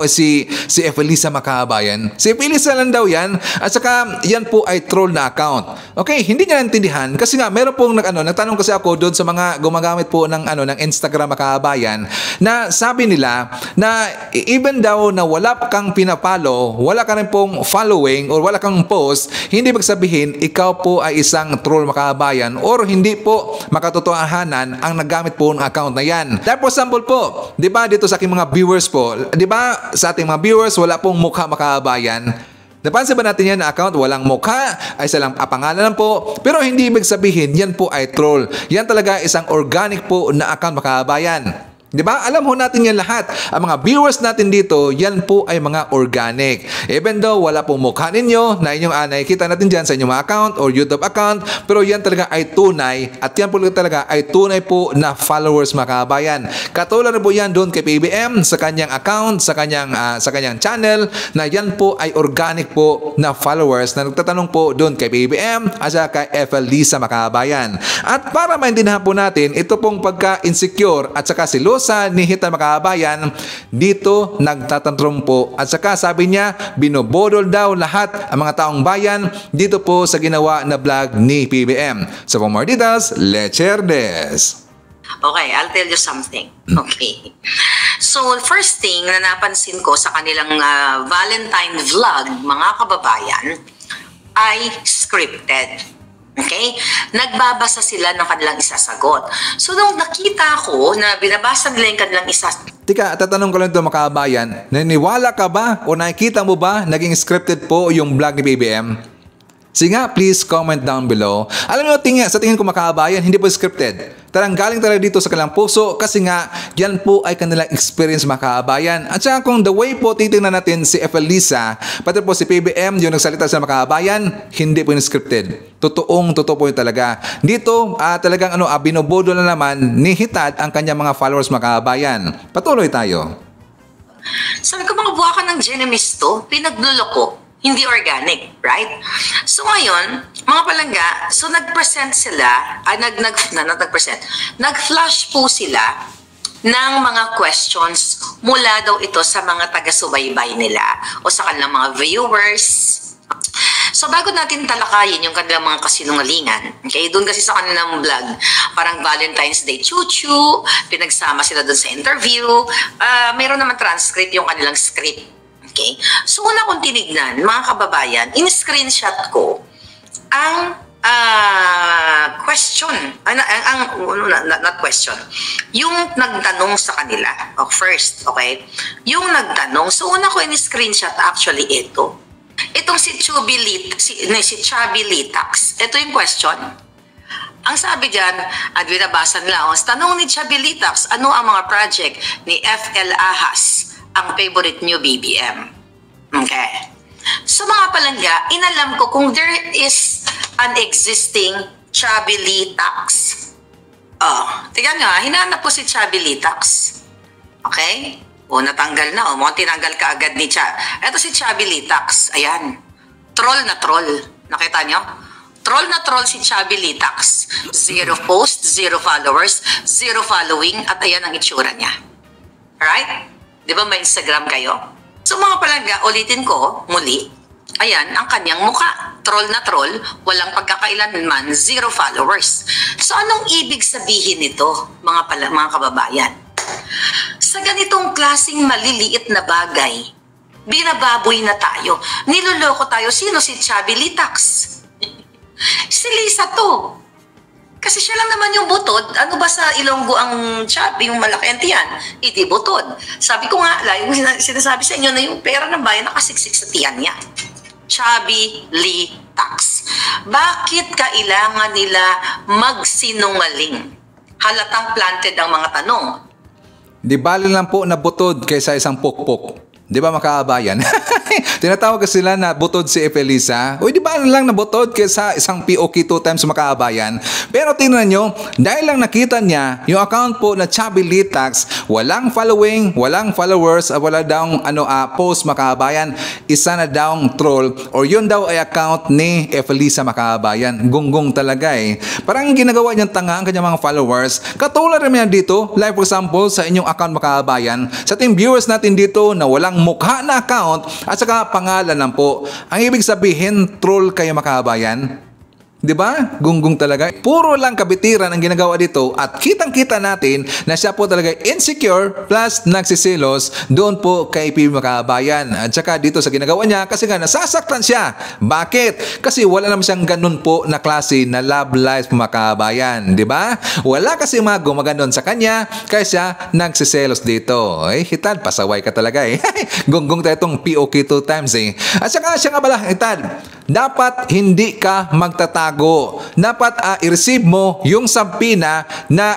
si Efelisa Makabayan. Si Efelisa lang daw yan at saka yan po ay troll na account. Okay, hindi niya naintindihan kasi nga meron pong nagtanong kasi ako doon sa mga gumagamit po ng Instagram Makabayan na sabi nila na even daw na wala kang pinapalo, wala ka rin pong following or wala kang post, hindi magsabihin ikaw po ay isang troll Makabayan or hindi po makatotohanan ang naggamit po ng account na yan. For example po, di ba dito sa aking mga viewers po, di ba sa ating mga viewers wala pong mukha Makabayan? Napansin ba natin yan na account? Walang mukha, ay salang pangalan lang po. Pero hindi ibig sabihin, yan po ay troll. Yan talaga isang organic po na account Makabayan. Di ba? Alam ho natin yan lahat. Ang mga viewers natin dito, yan po ay mga organic. Even though wala pong mukha ninyo na inyong nakikita natin dyan sa inyong mga account or YouTube account, pero yan talaga ay tunay at yan po talaga ay tunay po na followers Makabayan. Katulad na po yan doon kay PBM sa kanyang account, sa kanyang channel na yan po ay organic po na followers na nagtatanong po doon kay PBM at saka kay Efelisa Makabayan. At para maintindihan po natin, ito pong pagka-insecure at saka si ni Hita Makabayan, dito nagtatantrum po. At saka sabi niya, binobodol daw lahat ang mga taong bayan dito po sa ginawa na vlog ni PBM. So for more details, let's share this. Okay, I'll tell you something. Okay. So, first thing na napansin ko sa kanilang Valentine vlog, mga kababayan, ay scripted. Okay? Nagbabasa sila ng kanilang isasagot. So, nung nakita ko na binabasa nila yung kanilang isasagot, Tika, tatanong ko lang ito mga kabayan, naniniwala ka ba o nakikita mo ba naging scripted po yung vlog ni PBM? Sige nga, please comment down below. Alam nyo, sa tingin ko mga kabayan, hindi po scripted. Galing talaga dito sa kanilang puso kasi nga, yan po ay kanilang experience mga kabayan. At saka kung the way po titingnan natin si Efelisa, pati po si PBM, yung nagsalita sa mga kabayan, hindi po yung scripted. Totoo po yun talaga. Dito, talagang binobodo na naman ni Hitad ang kanyang mga followers mga kabayan. Patuloy tayo. Sabi ko, mga buwakan ng Genemis to, pinagluloko. Hindi organic, right? So ngayon, mga palangga, so nag-present sila, nag-flash po sila ng mga questions mula daw ito sa mga taga-subaybay nila o sa kanilang mga viewers. So bago natin talakayin yung kanilang mga kasinungalingan, okay, doon kasi sa kanilang vlog, parang Valentine's Day chuchu, pinagsama sila doon sa interview, mayroon naman transcript yung kanilang script. Okay? So una kong tinignan, mga kababayan, in-screenshot ko ang question, not question, yung nagtanong sa kanila, first, okay? Yung nagtanong, so una ko in-screenshot actually ito. Itong si Chubby Litax, ito yung question. Ang sabi dyan, at binabasa nila, tanong ni Chubby Litax, ano ang mga project ni FL Ahas, ang favorite new BBM? Okay. So mga palangga, inalam ko kung there is an existing Chubby Litax. Tingnan nyo, hinanap ko si Chubby Litax. Okay? Natanggal na. Mukhang tinanggal ka agad ni Ito si Chubby Litax. Ayan. Troll na troll. Nakita nyo? Troll na troll si Chubby Litax. 0 post, 0 followers, 0 following, at ayan ang itsura niya. Alright? Di ba may Instagram kayo? So mga palangga, ulitin ko muli. Ayan ang kanyang mukha. Troll na troll, walang pagkakailanman, 0 followers. So anong ibig sabihin nito, mga kababayan? Sa ganitong klaseng maliliit na bagay, binababoy na tayo. Niloloko tayo. Sino si Chubby Litax? Si Lisa to. Kasi siya lang naman yung butod. Ano ba sa Ilonggo ang chubby, yung malaki ang tiyan? Iti butod. Sabi ko nga, yung sinasabi sa inyo na yung pera ng bayan nakasiksik sa tiyan niya. Chubby Litax. Bakit kailangan nila magsinungaling? Halatang planted ang mga tanong. Di bali lang po na butod kaysa isang pukpok. Di ba makaabayan? Tinatawag kasi sila na butod si Efelisa. Uy, di ba lang na butod kaysa isang POK 2 times makaabayan? Pero tingnan nyo, dahil lang nakita niya yung account po na Chubby Litax, walang following, walang followers, wala daw post makaabayan, isa na daw troll, or yun daw ay account ni Efelisa makaabayan. Gunggong talaga eh. Parang ginagawa niyang tanga ang kanyang mga followers. Katulad rin yan dito, like for example, sa inyong account makaabayan, sa ating viewers natin dito na walang mukha na account at saka pangalan lang po. Ang ibig sabihin, troll kayo makaabayan. Di ba? Gunggong talaga. Puro lang kabitiran ang ginagawa dito at kitang-kita natin na siya po talaga insecure plus nagsisilos doon po kay PB Makaabayan. At saka dito sa ginagawa niya kasi nga nasasaktan siya. Bakit? Kasi wala naman siyang ganun po na klase na love life Makaabayan. Di ba? Wala kasi mga gumaganon sa kanya kaya siya nagsisilos dito. Hitad, pasaway ka talaga eh. Gunggong tayo itong POK 2 times eh. At saka siya nga pala, Hitad, dapat hindi ka magtatago. Dapat i-receive mo yung sabpina na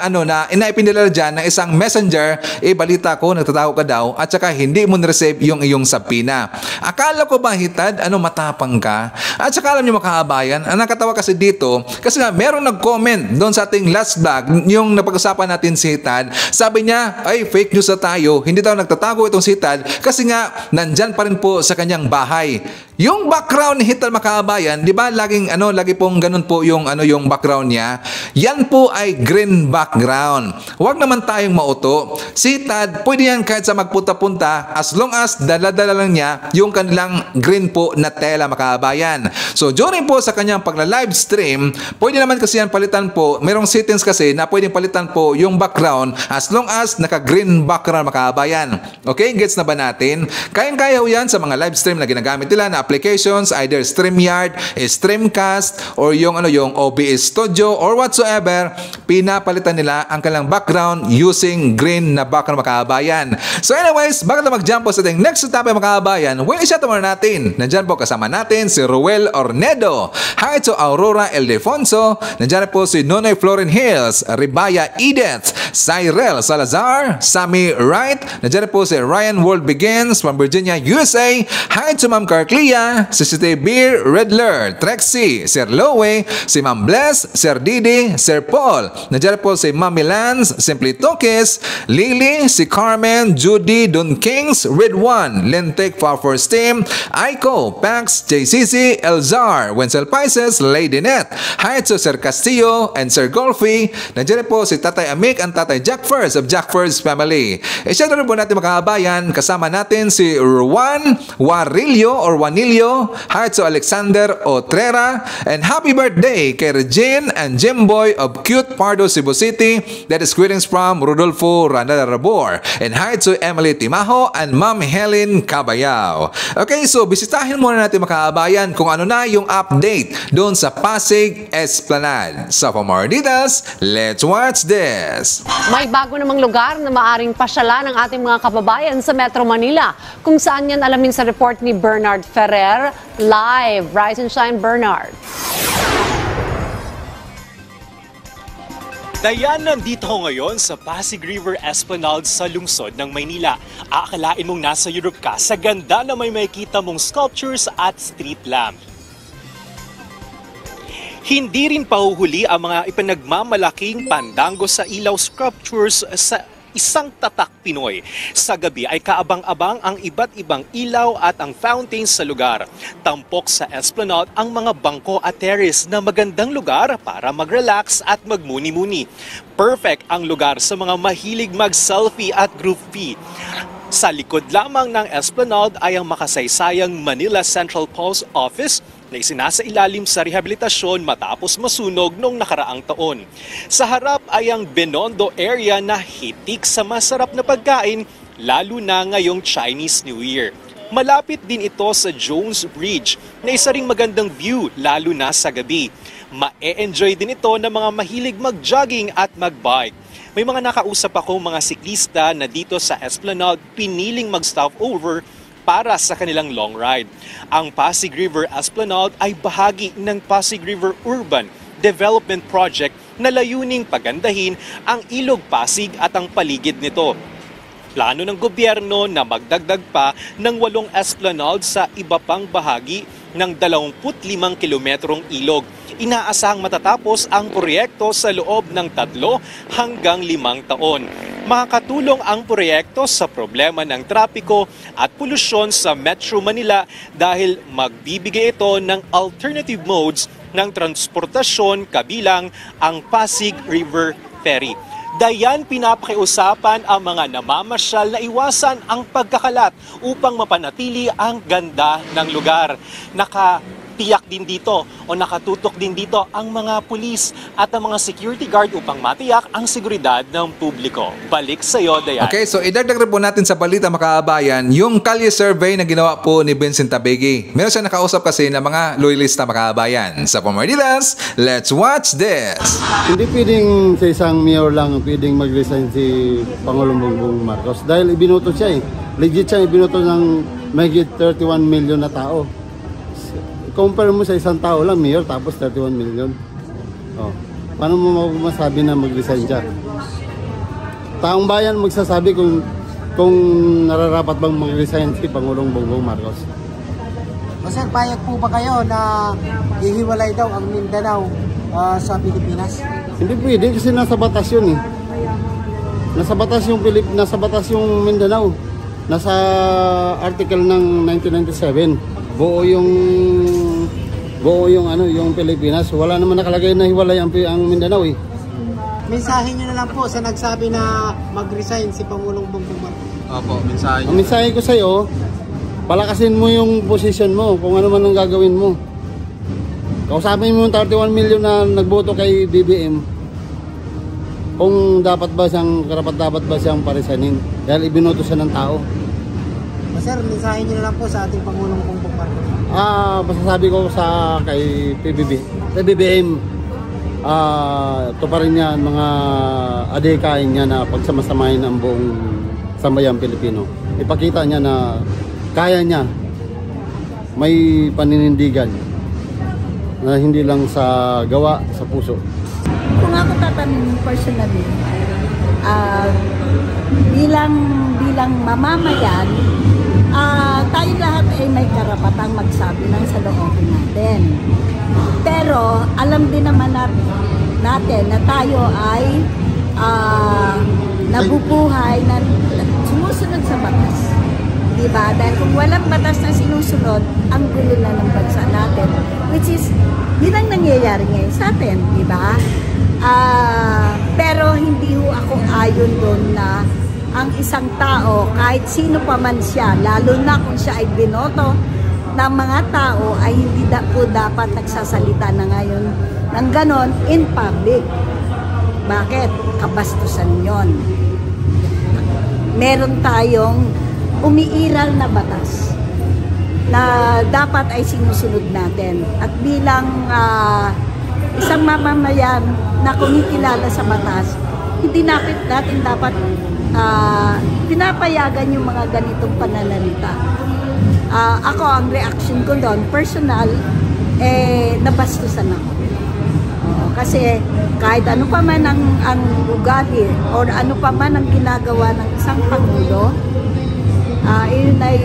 inaipinilala dyan ng isang messenger, balita ko, nagtatago ka daw, at saka hindi mo na-receive yung iyong sabpina. Akala ko ba, Hitad, matapang ka? At saka alam niyo makaabayan, ang nakatawa kasi dito, kasi nga merong nag-comment doon sa ating last vlog, yung napag-usapan natin si Hitad, sabi niya, ay fake news na tayo, hindi daw nagtatago itong si Hitad, kasi nga nandyan pa rin po sa kanyang bahay. Yung background ni Hitad makaabayan, di ba lagi pong ganun po yung background niya. Yan po ay green background. Huwag naman tayong mauto. Si Hitad, pwede yan kahit sa magpunta-punta as long as dala-dala lang niya yung kanilang green po na tela makaabayan. So during po sa kanyang pagla-live stream, pwede naman kasi yan palitan po. Merong settings kasi na pwedeng palitan po yung background as long as naka-green background makaabayan. Okay, gets na ba natin? Kayang-kaya yan sa mga live stream na ginagamit nila na applications, either StreamYard, Streamcast, or yung OBS Studio or whatsoever, pinapalitan nila ang kanilang background using green na background makaabayan. So anyways, bago na mag-jump po sa ating next topic makaabayan, i-shout out natin. Nandyan po kasama natin si Ruel Ornedo. Hi to Aurora Eldefonso. Nandyan po si Nonoy Florin Hills, Ribaya Edith, Cyril Salazar, Sammy Wright. Nandyan po si Ryan World Begins from Virginia, USA. Hi to Ma'am Carclia, si Beer Sir Redler, Trexie, Sir Lowe, si Ma'am Bless, Sir Didi, Sir Paul. Nandiyan po si Mami Lance, Simply Tokis, Lily, si Carmen, Judy, Don Kings, Red1, Lentek, First Team, Aiko, Pax, JCC, Elzar, Wenzel Paises, Lady Net. Hi to Sir Castillo and Sir Golfy. Nandiyan po si Tatay Amik and Tatay Jack First of Jack First Family. Syempre po natin mga kabayan, kasama natin si Juan Warillo or Wanillo. Hi to Alexander Otrera. And happy birthday kay Regine and Jimboy of Cute Pardo, Cebu City. That is greetings from Rodolfo Randarabor. And hi to Emily Timaho and Ma'am Helen Cabayao. Okay, so bisitahin muna natin mga kabayan kung ano na yung update doon sa Pasig Esplanade. So for more details, let's watch this. May bago namang lugar na maaring pasyalan ng ating mga kababayan sa Metro Manila. Kung saan yan alamin sa report ni Bernard Ferrer. Live, Rise and Shine, Bernard. Dayan, nandito ko ngayon sa Pasig River Esplanade sa lungsod ng Maynila. Aakalain mong nasa Europe ka sa ganda na may makikita mong sculptures at street lamp. Hindi rin pahuhuli ang mga ipanagmamalaking pandango sa ilaw sculptures sa isang tatak Pinoy. Sa gabi ay kaabang-abang ang iba't ibang ilaw at ang fountains sa lugar. Tampok sa Esplanade ang mga bangko at terrace na magandang lugar para mag-relax at magmuni-muni. Perfect ang lugar sa mga mahilig mag-selfie at groupie. Sa likod lamang ng Esplanade ay ang makasaysayang Manila Central Post Office na isinasa ilalim sa rehabilitasyon matapos masunog noong nakaraang taon. Sa harap ay ang Binondo area na hitik sa masarap na pagkain, lalo na ngayong Chinese New Year. Malapit din ito sa Jones Bridge na isa ring magandang view lalo na sa gabi. Ma-enjoy din ito ng mga mahilig mag-jogging at mag-bike. May mga nakausap ako mga siklista na dito sa Esplanade piniling mag-stop over para sa kanilang long ride. Ang Pasig River Esplanade ay bahagi ng Pasig River Urban Development Project na layuning pagandahin ang Ilog Pasig at ang paligid nito. Plano ng gobyerno na magdagdag pa ng 8 esplanade sa iba pang bahagi ng 25 kilometrong ilog. Inaasahang matatapos ang proyekto sa loob ng 3 hanggang 5 taon. Makakatulong ang proyekto sa problema ng trapiko at polusyon sa Metro Manila dahil magbibigay ito ng alternative modes ng transportasyon kabilang ang Pasig River Ferry. Dayan, pinapakiusapan ang mga namamasyal na iwasan ang pagkakalat upang mapanatili ang ganda ng lugar. Nakatiyak din dito o nakatutok din dito ang mga pulis at ang mga security guard upang matiyak ang seguridad ng publiko. Balik sa iyo, Dayan. Okay, so idagdag rin po natin sa balita mga kabayan, yung kalye survey na ginawa po ni Vincent Tabegi. Meron siya nakausap kasi ng mga loyalista mga kabayan. Sa Pomordilas, let's watch this. Hindi pwedeng sa isang mayor lang pwedeng mag-resign si Pangulong Bongbong Marcos dahil ibinoto siya eh. Legit siya ibinoto ng mahigit 31 million na tao. Compare mo sa isang tao lang, mayor, tapos 31 million. Oh. Paano mo masabi na mag-resign siya? Taong bayan magsasabi kung nararapat bang mag-resign si Pangulong Bongbong Marcos. Sir, payag po ba kayo na ihiwalay daw ang Mindanao sa Pilipinas? Hindi pwede kasi nasa batas yun eh. Nasa batas yung Mindanao. Nasa article ng 1997. Buo yung Pilipinas. Wala naman nakalagay na hiwalay ang Mindanao eh. Mensahe niyo na lang po sa nagsabi na mag-resign si Pangulong Bongbong Marcos. Opo, mensahe. Ang mensahe ko sa iyo, palakasin mo yung position mo kung ano man ang gagawin mo. Kausapin mo yung 31 million na nagboto kay BBM. Kung karapat-dapat ba siyang parisanin dahil ibinoto siya ng tao. Sir, mensahe niyo na lang po sa ating Pangulong Bongbong Marcos. Masasabi ko sa kay BBM, ito pa rin niya mga adhikain niya na pagsamasamahin ang buong sambayang Pilipino. Ipakita niya na kaya niya, may paninindigan na hindi lang sa gawa, sa puso. Kung ako tatanungin personally, bilang mamamayan, tayo lahat ay may karapatang magsabi ng saloobin natin. Pero alam din naman natin na tayo ay nabubuhay na sumusunod sa batas. Diba? Dahil kung walang batas na sinusunod, ang gulo na ng bansa natin. Which is, yun ang nangyayari ngayon sa atin. Diba? Pero hindi ho ako ayon doon na ang isang tao, kahit sino pa man siya, lalo na kung siya ay binoto ng mga tao, ay hindi po dapat nagsasalita na ngayon ng ganon in public. Bakit? Kabastusan yon. Meron tayong umiiral na batas na dapat ay sinusunod natin. At bilang isang mamamayan na kumikilala sa batas, hindi natin dapat pinapayagan yung mga ganitong pananalita. Ako, ang reaction ko doon, personal, nabastusan ako. Kasi kahit ano pa man ang ugali or ano pa man ang ginagawa ng isang Pangulo, yun ay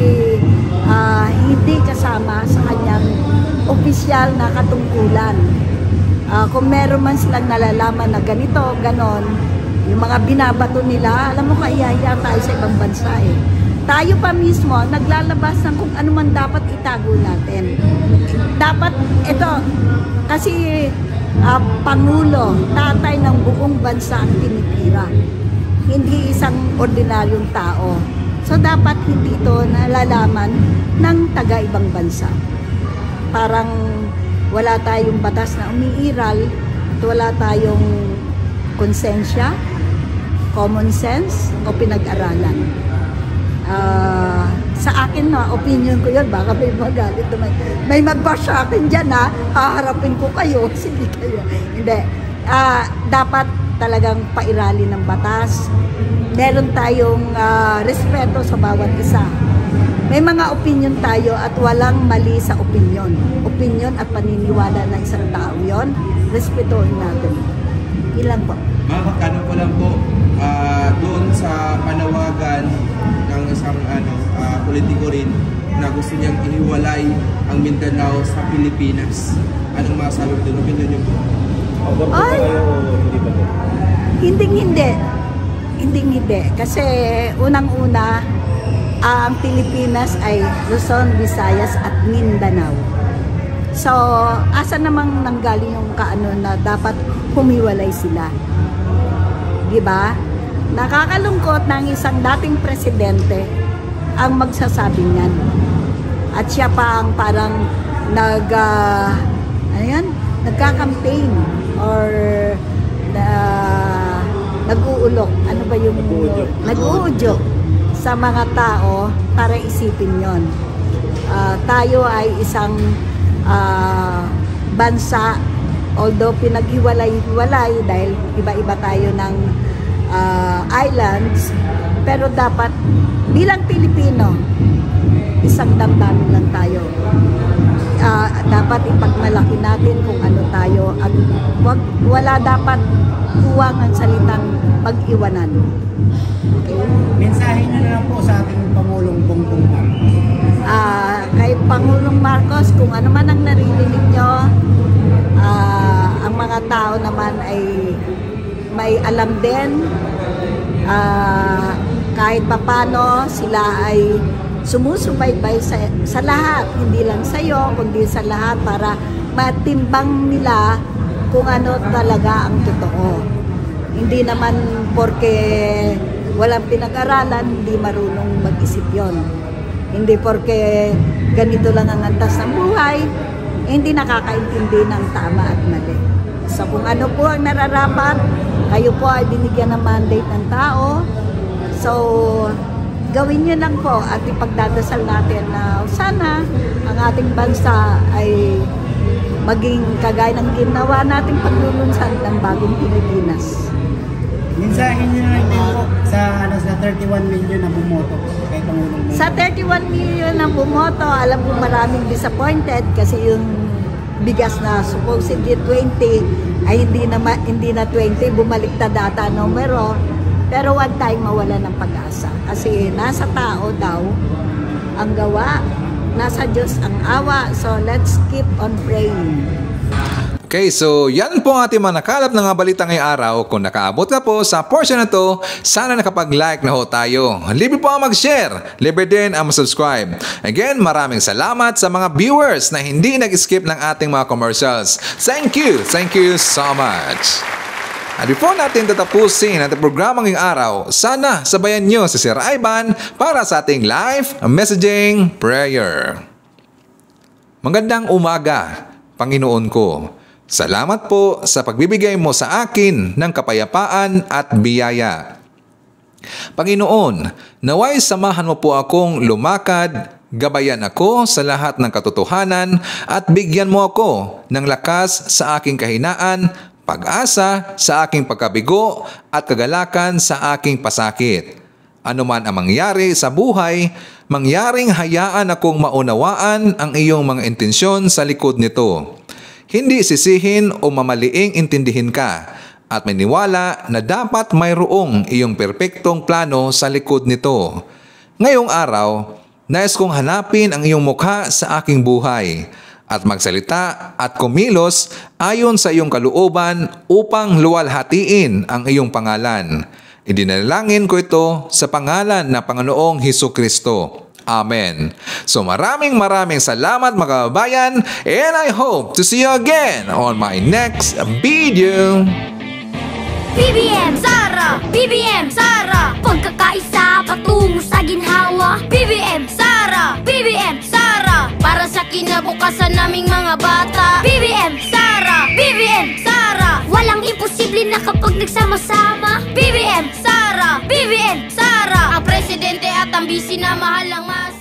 hindi kasama sa kanyang opisyal na katungkulan. Kung meron man silang nalalaman na ganito, ganon, yung mga binabato nila, alam mo, kaya tayo sa ibang bansa eh. Tayo pa mismo, naglalabas ng kung ano man dapat itago natin. Dapat, ito, kasi Pangulo, tatay ng buong bansa ang tinitira. Hindi isang ordinaryong tao. So, dapat hindi ito nalalaman ng taga-ibang bansa. Parang wala tayong batas na umiiral at wala tayong konsensya, common sense o pinag-aralan. Sa akin na, opinion ko yun, baka may magalit naman. May mag-bash sa akin dyan ha, haharapin ko kayo, sige kayo. Hindi, dapat talagang pairali ng batas. Meron tayong respeto sa bawat isa. May mga opinion tayo at walang mali sa opinion. Opinion at paniniwala ng isang tao yon, respetuhin natin. Ilan po? Makakano ko lang po, doon sa panawagan ng isang politiko rin na gusto niyang ihiwalay ang Mindanao sa Pilipinas. Anong masasabi ko doon? Opinion niyo po? Ay, hindi. Kasi unang-una, ang Pilipinas ay Luzon, Visayas at Mindanao. So, asa namang nanggaling yung kaano na dapat humiwalay sila? Diba? Nakakalungkot ng isang dating presidente ang magsasabi niyan. At siya pa ang parang nagka-campaign or nag-uulok. Ano ba yung nag-uudyok sa mga tao para isipin yon. Tayo ay isang bansa, although pinaghiwalay-hiwalay dahil iba-iba tayo ng islands, pero dapat bilang Pilipino, isang damdamin lang tayo. Dapat ipagmalaki natin kung ano tayo at wala dapat huwag ang salitang pag-iwanan. Okay? Mensahe nyo na lang po sa ating Pangulong Bongbong Marcos. Kay Pangulong Marcos, kung ano man ang naririnig nyo, ang mga tao naman ay may alam din. Kahit papano sila ay sumusubaybay sa lahat, hindi lang sa iyo, kundi sa lahat para matimbang nila kung ano talaga ang totoo. Hindi naman porke walang pinag-aralan, hindi marunong mag-isip yon. Hindi porke ganito lang ang antas ng buhay, hindi nakakaintindi ng tama at mali. So kung ano po ang nararapat, kayo po ay binigyan ng mandate ng tao. So gawin nyo lang po at ipagdadasal natin na sana ang ating bansa ay maging kagaya ng ginawa nating paglulunsad ng bagong Pilipinas. Mensahe nyo na rin po sa 31 million na bumoto kay Pangulong Bongbong. Sa 31 million na bumoto, alam ko maraming disappointed kasi yung bigas na supposedly 20 ay hindi na 20, bumaliktad data numero. Pero huwag tayong mawala ng pag-asa kasi nasa tao daw ang gawa. Nasa Diyos ang awa. So let's keep on praying. Okay, so yan po ang ating mga nakalap na nga balita ngayong araw. Kung nakaabot ka po sa portion na to, sana nakapag-like na ho tayo. Libre po ang mag-share, libre din ang mag-subscribe. Again, maraming salamat sa mga viewers na hindi nag-skip ng ating mga commercials. Thank you so much. At before natin tatapusin ang programa ngayong araw, sana sabayan nyo si Sir Ivan para sa ating live messaging prayer. Magandang umaga, Panginoon ko. Salamat po sa pagbibigay mo sa akin ng kapayapaan at biyaya. Panginoon, naway samahan mo po akong lumakad, gabayan ako sa lahat ng katotohanan at bigyan mo ako ng lakas sa aking kahinaan, pag-asa sa aking pagkabigo at kagalakan sa aking pasakit. Ano man ang mangyari sa buhay, mangyaring hayaan akong maunawaan ang iyong mga intensyon sa likod nito. Hindi sisihin o mamaliing intindihin ka at maniwala na dapat mayroong iyong perpektong plano sa likod nito. Ngayong araw, nais kong hanapin ang iyong mukha sa aking buhay at magsalita at kumilos ayon sa iyong kalooban upang luwalhatiin ang iyong pangalan. Idinalangin ko ito sa pangalan ng Panginoong Hesukristo. Amen. So maraming salamat mga kababayan, and I hope to see you again on my next video. BBM Sara, BBM Sara, pagkakaisa patungo sa ginhawa. BBM Sara, BBM Sara, para sa kinabukasan naming mga bata. BBM Sara, BBM Sara, walang imposible na kapag nagsama-sama. BBM Sara, BBM Sara, ang presidente at ang bisi na mahal ang mas.